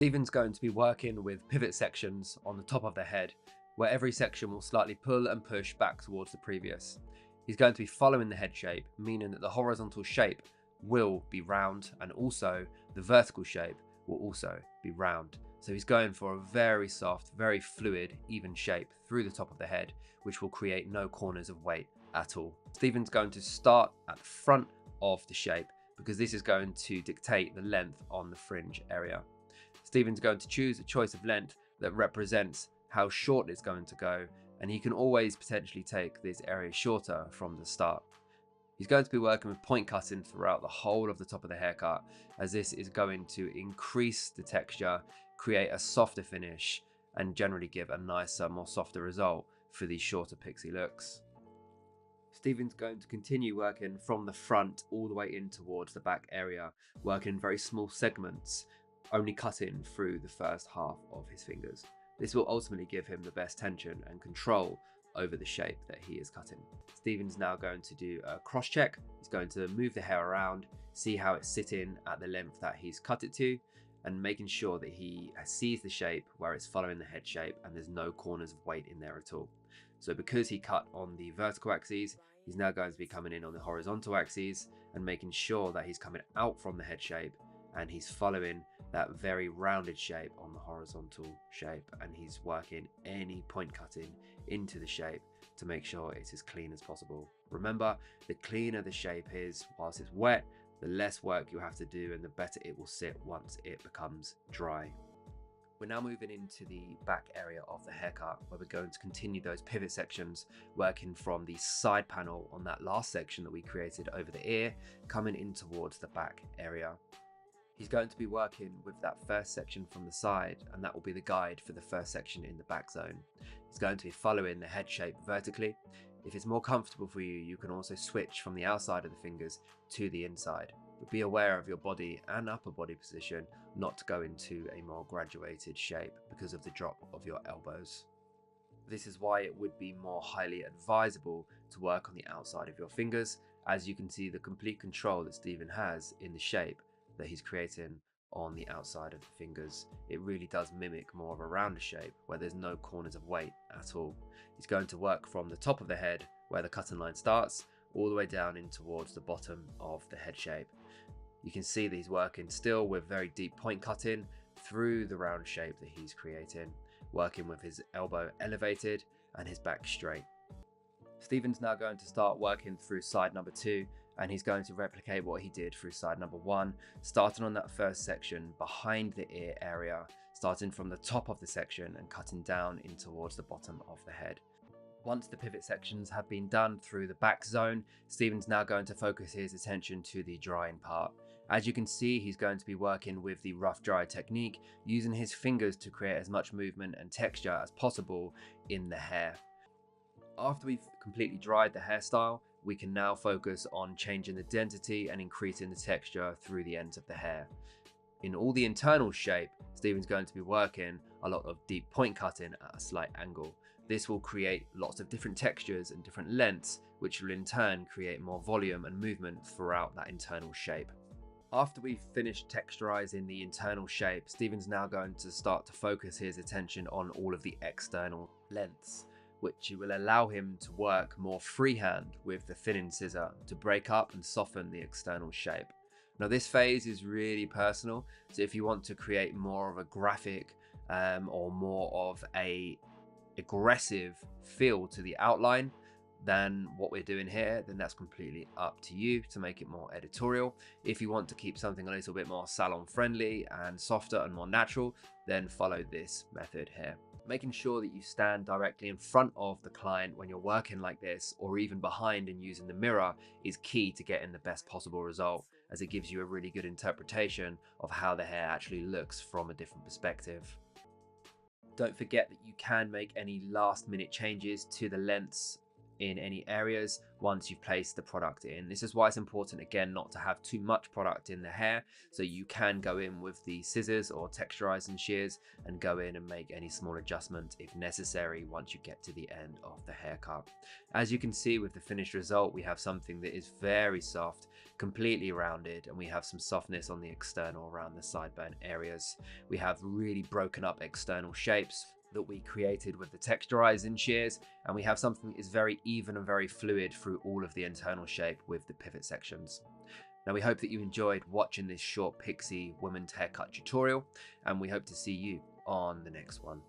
Stephen's going to be working with pivot sections on the top of the head, where every section will slightly pull and push back towards the previous. He's going to be following the head shape, meaning that the horizontal shape will be round, and also the vertical shape will also be round. So he's going for a very soft, very fluid, even shape through the top of the head, which will create no corners of weight at all. Stephen's going to start at the front of the shape because this is going to dictate the length on the fringe area. Stephen's going to choose a choice of length that represents how short it's going to go, and he can always potentially take this area shorter from the start. He's going to be working with point cutting throughout the whole of the top of the haircut, as this is going to increase the texture, create a softer finish, and generally give a nicer, more softer result for these shorter pixie looks. Stephen's going to continue working from the front all the way in towards the back area, working in very small segments, only cutting through the first half of his fingers. This will ultimately give him the best tension and control over the shape that he is cutting. Stephen's now going to do a cross check. He's going to move the hair around, see how it's sitting at the length that he's cut it to, and making sure that he sees the shape where it's following the head shape and there's no corners of weight in there at all. So because he cut on the vertical axes, he's now going to be coming in on the horizontal axes and making sure that he's coming out from the head shape and he's following that very rounded shape on the horizontal shape, and he's working any point cutting into the shape to make sure it's as clean as possible. Remember, the cleaner the shape is whilst it's wet, the less work you have to do and the better it will sit once it becomes dry. We're now moving into the back area of the haircut, where we're going to continue those pivot sections, working from the side panel on that last section that we created over the ear, coming in towards the back area. He's going to be working with that first section from the side, and that will be the guide for the first section in the back zone. He's going to be following the head shape vertically. If it's more comfortable for you, you can also switch from the outside of the fingers to the inside. But be aware of your body and upper body position not to go into a more graduated shape because of the drop of your elbows. This is why it would be more highly advisable to work on the outside of your fingers, as you can see the complete control that Stephen has in the shape that he's creating on the outside of the fingers. It really does mimic more of a rounder shape where there's no corners of weight at all. He's going to work from the top of the head where the cutting line starts all the way down in towards the bottom of the head shape. You can see that he's working still with very deep point cutting through the round shape that he's creating, working with his elbow elevated and his back straight. Stephen's now going to start working through side number 2, and he's going to replicate what he did through side number 1, starting on that first section behind the ear area, starting from the top of the section and cutting down in towards the bottom of the head. Once the pivot sections have been done through the back zone, Stephen's now going to focus his attention to the drying part. As you can see, he's going to be working with the rough dry technique, using his fingers to create as much movement and texture as possible in the hair. After we've completely dried the hairstyle, we can now focus on changing the density and increasing the texture through the ends of the hair. In all the internal shape, Stephen's going to be working a lot of deep point cutting at a slight angle. This will create lots of different textures and different lengths, which will in turn create more volume and movement throughout that internal shape. After we've finished texturizing the internal shape, Stephen's now going to start to focus his attention on all of the external lengths, which will allow him to work more freehand with the thinning scissor to break up and soften the external shape. Now this phase is really personal, so if you want to create more of a graphic or more of a aggressive feel to the outline than what we're doing here, then that's completely up to you to make it more editorial. If you want to keep something a little bit more salon friendly and softer and more natural, then follow this method here. Making sure that you stand directly in front of the client when you're working like this, or even behind and using the mirror, is key to getting the best possible result, as it gives you a really good interpretation of how the hair actually looks from a different perspective. Don't forget that you can make any last minute changes to the lengths in any areas once you've placed the product in. This is why it's important, again, not to have too much product in the hair, so you can go in with the scissors or texturizing shears and go in and make any small adjustment if necessary once you get to the end of the haircut. As you can see with the finished result, we have something that is very soft, completely rounded, and we have some softness on the external around the sideburn areas. We have really broken up external shapes that we created with the texturizing shears, and we have something that is very even and very fluid through all of the internal shape with the pivot sections. Now, we hope that you enjoyed watching this short pixie women's haircut tutorial, and we hope to see you on the next one.